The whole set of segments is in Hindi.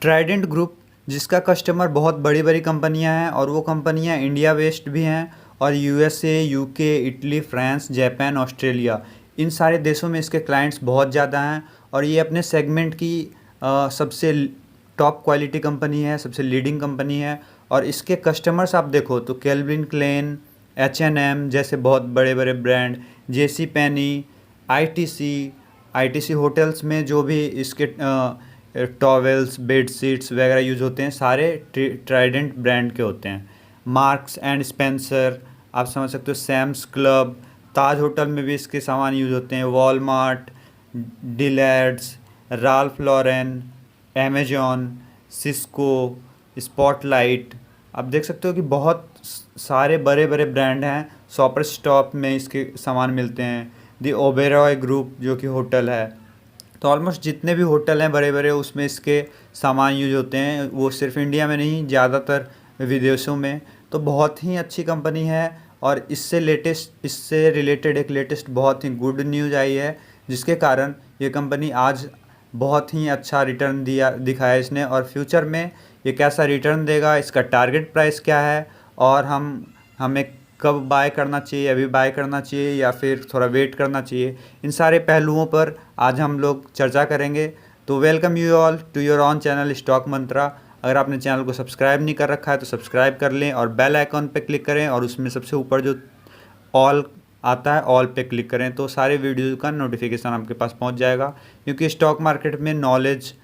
ट्राइडेंट ग्रुप जिसका कस्टमर बहुत बड़ी बड़ी कंपनियां हैं और वो कंपनियां इंडिया बेस्ड भी हैं और USA, UK, Italy, France, Japan, Australia, इन सारे देशों में इसके क्लाइंट्स बहुत ज़्यादा हैं। और ये अपने सेगमेंट की सबसे टॉप क्वालिटी कंपनी है, सबसे लीडिंग कंपनी है। और इसके कस्टमर्स आप देखो तो केल्विन क्लेन, H&M जैसे बहुत बड़े बड़े ब्रांड, जेसी पेनी, आईटीसी, आईटीसी होटल्स में जो भी इसके टॉवेल्स, बेड शीट्स वगैरह यूज़ होते हैं सारे ट्राइडेंट ब्रांड के होते हैं। मार्क्स एंड स्पेंसर, आप समझ सकते हो, सैम्स क्लब, ताज होटल में भी इसके सामान यूज़ होते हैं। Walmart, Dillard's, Ralph Lauren, Amazon, Cisco, Spotlight, आप देख सकते हो कि बहुत सारे बड़े बड़े ब्रांड हैं। शॉपर स्टॉप में इसके सामान मिलते हैं। दी ओबेरॉय ग्रुप जो कि होटल है, तो ऑलमोस्ट जितने भी होटल हैं बड़े बड़े उसमें इसके सामान यूज होते हैं। वो सिर्फ इंडिया में नहीं, ज़्यादातर विदेशों में। तो बहुत ही अच्छी कंपनी है। और इससे रिलेटेड एक लेटेस्ट बहुत ही गुड न्यूज़ आई है, जिसके कारण ये कंपनी आज बहुत ही अच्छा रिटर्न दिखाया इसने। और फ्यूचर में ये कैसा रिटर्न देगा, इसका टारगेट प्राइस क्या है, और हमें कब बाय करना चाहिए, अभी बाय करना चाहिए या फिर थोड़ा वेट करना चाहिए, इन सारे पहलुओं पर आज हम लोग चर्चा करेंगे। तो welcome you all to your own channel Stock Mantra. अगर आपने चैनल को सब्सक्राइब नहीं कर रखा है तो सब्सक्राइब कर लें और बेल आइकॉन पर क्लिक करें और उसमें सबसे ऊपर जो ऑल आता है ऑल पे क्लिक करें, तो सारे वीडियो का नोटिफिकेशन आपके पास पहुंच जाएगा। क्योंकि स्टॉक मार्केट में नॉलेज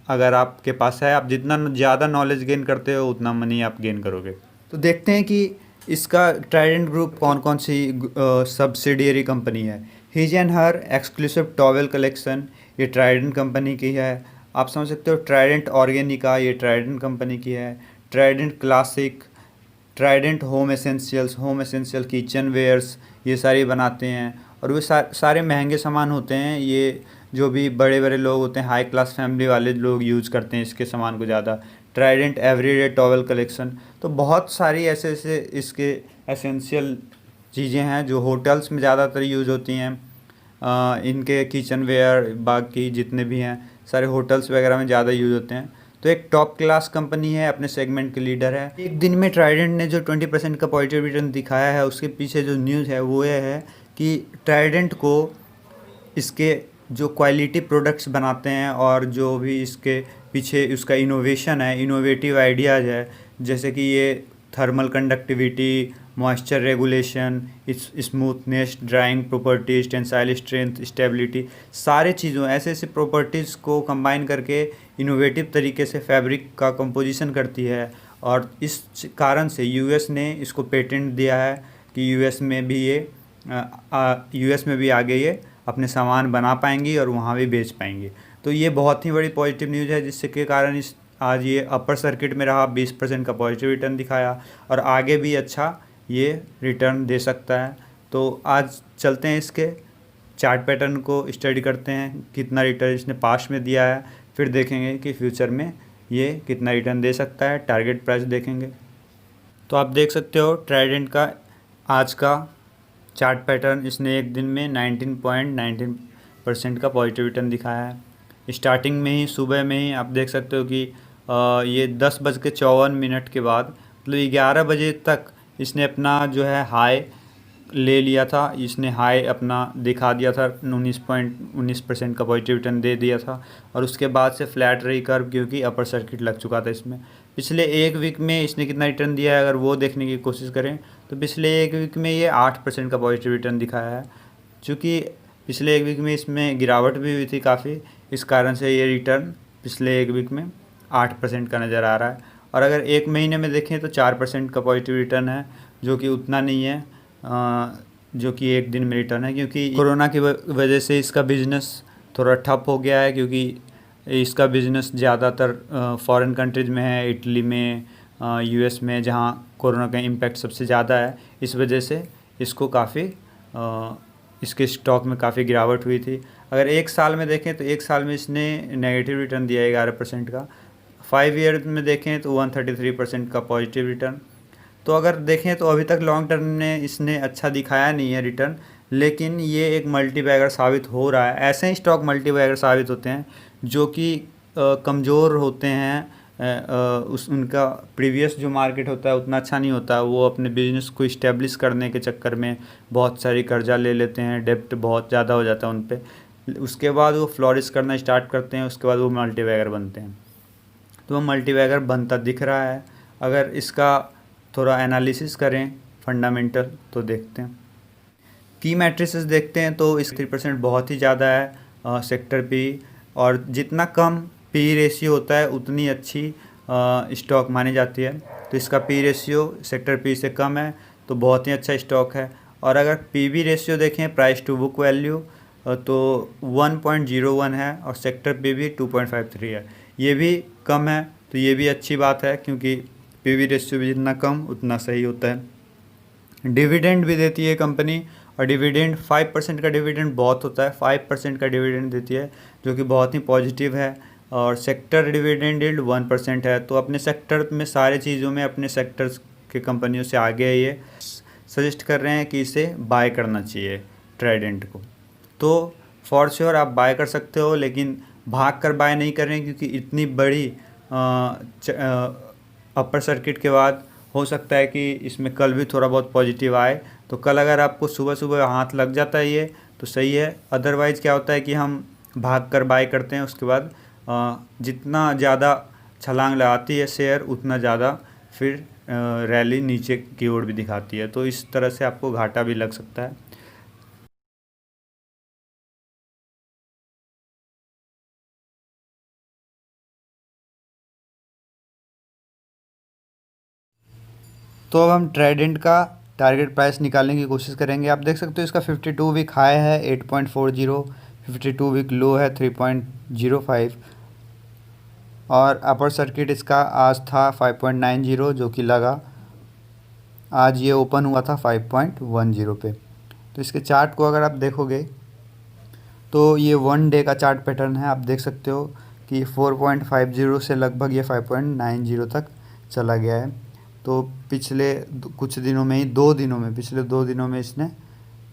अगर आपके पास है, आप जितना ज़्यादा नॉलेज गेन करते हो उतना मनी आप गेन करोगे। तो देखते हैं कि इसका ट्राइडेंट ग्रुप कौन कौन सी सब्सिडियरी कंपनी है। His and her exclusive towel collection, ये ट्राइडेंट कंपनी की है। आप समझ सकते हो ट्राइडेंट ऑर्गेनिका, ये ट्राइडेंट कंपनी की है। Trident Classic, Trident home essential kitchen wares, ये सारी बनाते हैं। और वे सारे महंगे सामान होते हैं। ये जो भी बड़े बड़े लोग होते हैं, हाई क्लास फैमिली वाले लोग यूज़ करते हैं इसके सामान को ज़्यादा। ट्राइडेंट एवरीडे टॉवेल कलेक्शन, तो बहुत सारी ऐसे ऐसे इसके एसेंशियल चीज़ें हैं जो होटल्स में ज़्यादातर यूज़ होती हैं। इनके किचन वेयर बाकी जितने भी हैं सारे होटल्स वगैरह में ज़्यादा यूज़ होते हैं। तो एक टॉप क्लास कंपनी है, अपने सेगमेंट के लीडर है। एक दिन में ट्राइडेंट ने जो 20% का पॉजिटिव रिटर्न दिखाया है, उसके पीछे जो न्यूज़ है वो ये है कि ट्राइडेंट को इसके जो क्वालिटी प्रोडक्ट्स बनाते हैं और जो भी इसके पीछे उसका इनोवेशन है, इनोवेटिव आइडियाज़ है, जैसे कि ये thermal conductivity, moisture regulation, smoothness, drawing properties, tensile strength, stability, सारे चीज़ों ऐसे ऐसे प्रॉपर्टीज़ को कंबाइन करके इनोवेटिव तरीके से फैब्रिक का कंपोजिशन करती है। और इस कारण से यूएस ने इसको पेटेंट दिया है कि यूएस में भी आगे ये अपने सामान बना पाएंगी और वहाँ भी बेच पाएंगी। तो ये बहुत ही बड़ी पॉजिटिव न्यूज़ है, जिससे के कारण आज ये अपर सर्किट में रहा, 20% का पॉजिटिव रिटर्न दिखाया और आगे भी अच्छा ये रिटर्न दे सकता है। तो आज चलते हैं इसके चार्ट पैटर्न को स्टडी करते हैं, कितना रिटर्न इसने पास्ट में दिया है, फिर देखेंगे कि फ्यूचर में ये कितना रिटर्न दे सकता है, टारगेट प्राइस देखेंगे। तो आप देख सकते हो ट्राइडेंट का आज का चार्ट पैटर्न, इसने एक दिन में 19.19% का पॉजिटिव रिटर्न दिखाया है। स्टार्टिंग में ही सुबह में ही आप देख सकते हो कि ये 10:54 के बाद मतलब 11 बजे तक इसने अपना जो है हाई ले लिया था। इसने हाई अपना दिखा दिया था, 19.19% का पॉजिटिव रिटर्न दे दिया था। और उसके बाद से फ्लैट रही कर्व, क्योंकि अपर सर्किट लग चुका था इसमें। पिछले एक वीक में इसने कितना रिटर्न दिया है अगर वो देखने की कोशिश करें तो पिछले एक वीक में ये 8% का पॉजिटिव रिटर्न दिखाया है। चूँकि पिछले एक वीक में इसमें गिरावट भी हुई थी काफ़ी, इस कारण से ये रिटर्न पिछले एक वीक में 8% का नज़र आ रहा है। और अगर एक महीने में देखें तो 4% का पॉजिटिव रिटर्न है, जो कि उतना नहीं है जो कि एक दिन में रिटर्न है। क्योंकि कोरोना की वजह से इसका बिज़नेस थोड़ा ठप हो गया है, क्योंकि इसका बिज़नेस ज़्यादातर फॉरेन कंट्रीज़ में है, इटली में, यूएस में, जहाँ कोरोना का इम्पैक्ट सबसे ज़्यादा है। इस वजह से इसको काफ़ी इसके स्टॉक में काफ़ी गिरावट हुई थी। अगर एक साल में देखें तो एक साल में इसने नेगेटिव रिटर्न दिया है 11% का। 5 ईयर में देखें तो 133% का पॉजिटिव रिटर्न। तो अगर देखें तो अभी तक लॉन्ग टर्म में इसने अच्छा दिखाया नहीं है रिटर्न, लेकिन ये एक मल्टी बैगर साबित हो रहा है। ऐसे ही स्टॉक मल्टी बैगर साबित होते हैं जो कि कमज़ोर होते हैं, उस उनका प्रीवियस जो मार्केट होता है उतना अच्छा नहीं होता, वो अपने बिजनेस को इस्टेब्लिश करने के चक्कर में बहुत सारी कर्जा ले लेते हैं, डेप्ट बहुत ज़्यादा हो जाता है उन पे। उसके बाद वो फ्लॉरिश करना स्टार्ट करते हैं, उसके बाद वो मल्टीबैगर बनते हैं। तो वो मल्टीबैगर बनता दिख रहा है। अगर इसका थोड़ा एनालिसिस करें फंडामेंटल तो देखते हैं, की मैट्रिसेस देखते हैं तो इस 3% बहुत ही ज़्यादा है सेक्टर पी, और जितना कम पी रेशियो होता है उतनी अच्छी स्टॉक मानी जाती है। तो इसका पी रेशियो सेक्टर पी से कम है तो बहुत ही अच्छा स्टॉक है। और अगर पी बी रेशियो देखें, प्राइस टू बुक वैल्यू, तो 1.01 है और सेक्टर पी भी 2.53 है, ये भी कम है। तो ये भी अच्छी बात है क्योंकि पी बी रेशियो भी जितना कम उतना सही होता है। डिविडेंड भी देती है कंपनी, और डिविडेंड 5% का डिविडेंड बहुत होता है, 5% का डिविडेंड देती है जो कि बहुत ही पॉजिटिव है। और सेक्टर डिविडेंड यील्ड 1% है। तो अपने सेक्टर में सारे चीज़ों में अपने सेक्टर्स के कंपनियों से आगे है। ये सजेस्ट कर रहे हैं कि इसे बाय करना चाहिए ट्राइडेंट को। तो फॉर श्योर आप बाय कर सकते हो, लेकिन भाग कर बाय नहीं कर रहे हैं क्योंकि इतनी बड़ी अपर सर्किट के बाद हो सकता है कि इसमें कल भी थोड़ा बहुत पॉजिटिव आए। तो कल अगर आपको सुबह सुबह हाथ लग जाता है ये तो सही है, अदरवाइज़ क्या होता है कि हम भाग कर बाय करते हैं, उसके बाद जितना ज़्यादा छलांग लगाती है शेयर उतना ज़्यादा फिर रैली नीचे की ओर भी दिखाती है। तो इस तरह से आपको घाटा भी लग सकता है। तो अब हम ट्राइडेंट का टारगेट प्राइस निकालने की कोशिश करेंगे। आप देख सकते हो इसका 52 वीक हाई है 8.40, 52 वीक लो है 3.05, और अपर सर्किट इसका आज था 5.90 जो कि लगा, आज ये ओपन हुआ था 5.10 पे। तो इसके चार्ट को अगर आप देखोगे तो ये 1 डे का चार्ट पैटर्न है। आप देख सकते हो कि 4.50 से लगभग ये 5.90 तक चला गया है। तो पिछले कुछ दिनों में ही, 2 दिनों में, पिछले 2 दिनों में इसने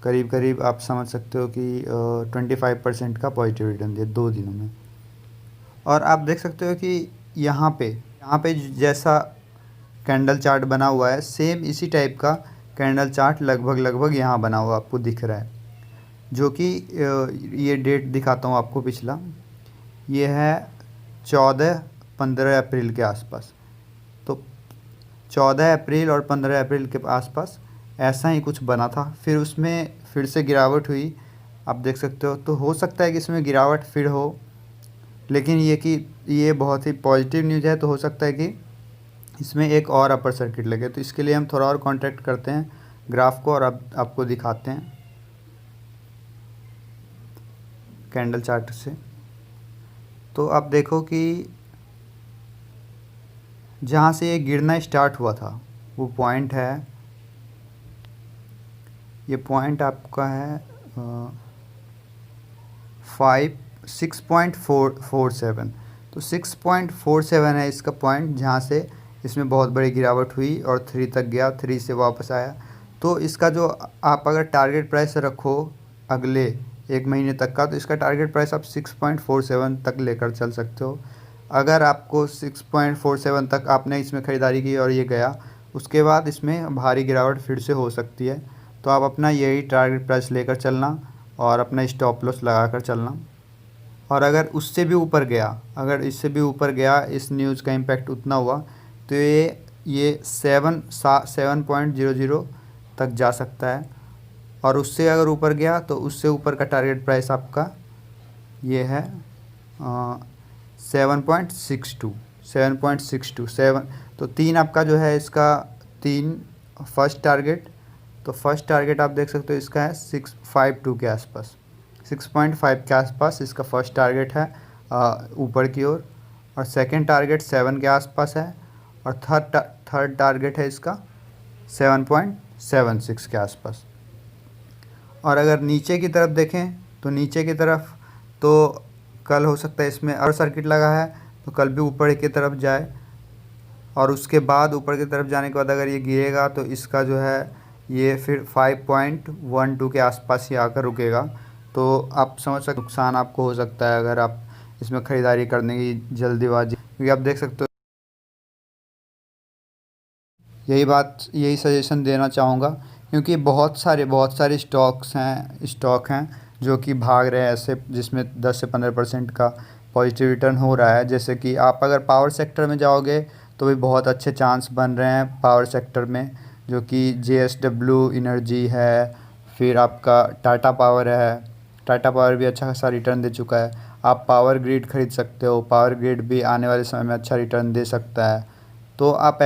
करीब करीब आप समझ सकते हो कि 25% का पॉजिटिव रिटर्न दिया 2 दिनों में। और आप देख सकते हो कि यहाँ पे जैसा कैंडल चार्ट बना हुआ है, सेम इसी टाइप का कैंडल चार्ट लगभग यहाँ बना हुआ आपको दिख रहा है, जो कि ये डेट दिखाता हूँ आपको पिछला, ये है 14-15 अप्रैल के आसपास। तो 14 अप्रैल और 15 अप्रैल के आसपास ऐसा ही कुछ बना था, फिर उसमें फिर से गिरावट हुई, आप देख सकते हो। तो हो सकता है कि इसमें गिरावट फिर हो, लेकिन ये बहुत ही पॉजिटिव न्यूज़ है। तो हो सकता है कि इसमें एक और अपर सर्किट लगे। तो इसके लिए हम थोड़ा और कॉन्ट्रैक्ट करते हैं ग्राफ को और आपको दिखाते हैं कैंडल चार्ट से। तो आप देखो कि जहाँ से ये गिरना स्टार्ट हुआ था वो पॉइंट है, ये पॉइंट आपका है 6.47। तो 6.47 है इसका पॉइंट, जहाँ से इसमें बहुत बड़ी गिरावट हुई और 3 तक गया, 3 से वापस आया। तो इसका जो आप अगर टारगेट प्राइस रखो अगले 1 महीने तक का, तो इसका टारगेट प्राइस आप 6.47 तक लेकर चल सकते हो। अगर आपको 6.47 तक आपने इसमें ख़रीदारी की और ये गया, उसके बाद इसमें भारी गिरावट फिर से हो सकती है। तो आप अपना यही टारगेट प्राइस लेकर चलना और अपना स्टॉप लॉस लगा कर चलना। और अगर उससे भी ऊपर गया, अगर इससे भी ऊपर गया, इस न्यूज़ का इम्पैक्ट उतना हुआ, तो ये 7.00 तक जा सकता है। और उससे अगर ऊपर गया तो उससे ऊपर का टारगेट प्राइस आपका ये है 7.62। तो 3 आपका जो है इसका 3 फर्स्ट टारगेट। तो फर्स्ट टारगेट आप देख सकते हो इसका है 652 के आसपास, 6.5 के आसपास इसका फर्स्ट टारगेट है ऊपर की ओर। और सेकंड टारगेट 7 के आसपास है, और थर्ड टारगेट है इसका 7.76 के आसपास। और अगर नीचे की तरफ देखें तो नीचे की तरफ तो कल हो सकता है इसमें और सर्किट लगा है, तो कल भी ऊपर की तरफ जाए, और उसके बाद ऊपर की तरफ जाने के बाद अगर ये गिरेगा तो इसका जो है ये फिर 5.12 के आसपास ही आकर रुकेगा। तो आप समझ सकते नुकसान आपको हो सकता है अगर आप इसमें ख़रीदारी करने की जल्दीबाजी, क्योंकि आप देख सकते हो, यही सजेशन देना चाहूँगा, क्योंकि बहुत सारे स्टॉक हैं जो कि भाग रहे हैं ऐसे, जिसमें 10 से 15% का पॉजिटिव रिटर्न हो रहा है। जैसे कि आप अगर पावर सेक्टर में जाओगे तो भी बहुत अच्छे चांस बन रहे हैं पावर सेक्टर में, जो कि JSW एनर्जी है, फिर आपका टाटा पावर है। टाटा पावर भी अच्छा खासा रिटर्न दे चुका है। आप पावर ग्रिड खरीद सकते हो, पावर ग्रिड भी आने वाले समय में अच्छा रिटर्न दे सकता है। तो आप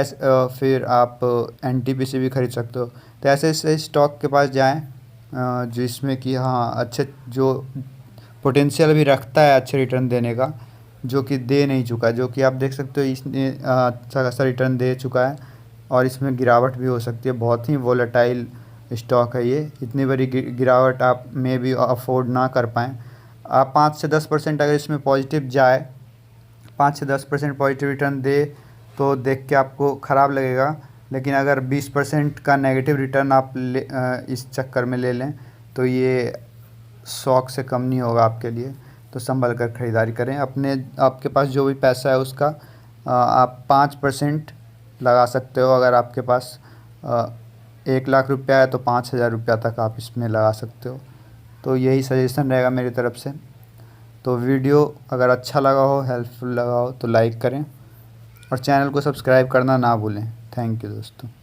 फिर आप NTPC भी खरीद सकते हो। तो ऐसे ऐसे स्टॉक के पास जाएं जिसमें कि हाँ अच्छे, जो पोटेंशियल भी रखता है अच्छे रिटर्न देने का, जो कि दे नहीं चुका है, जो कि आप देख सकते हो इसने अच्छा खासा रिटर्न दे चुका है। और इसमें गिरावट भी हो सकती है, बहुत ही वोलेटाइल स्टॉक है ये। इतनी बड़ी गिरावट आप में भी अफोर्ड ना कर पाएँ। आप 5 से 10% अगर इसमें पॉजिटिव जाए, 5 से 10% पॉजिटिव रिटर्न दे तो देख के आपको ख़राब लगेगा। लेकिन अगर 20% का नेगेटिव रिटर्न आप इस चक्कर में ले लें तो ये शौक से कम नहीं होगा आपके लिए। तो संभल कर ख़रीदारी करें। आपके पास जो भी पैसा है उसका आप 5% लगा सकते हो। अगर आपके पास 1 लाख रुपया है तो 5,000 रुपया तक आप इसमें लगा सकते हो। तो यही सजेशन रहेगा मेरी तरफ से। तो वीडियो अगर अच्छा लगा हो, हेल्पफुल लगा हो तो लाइक करें और चैनल को सब्सक्राइब करना ना भूलें। थैंक यू दोस्तों।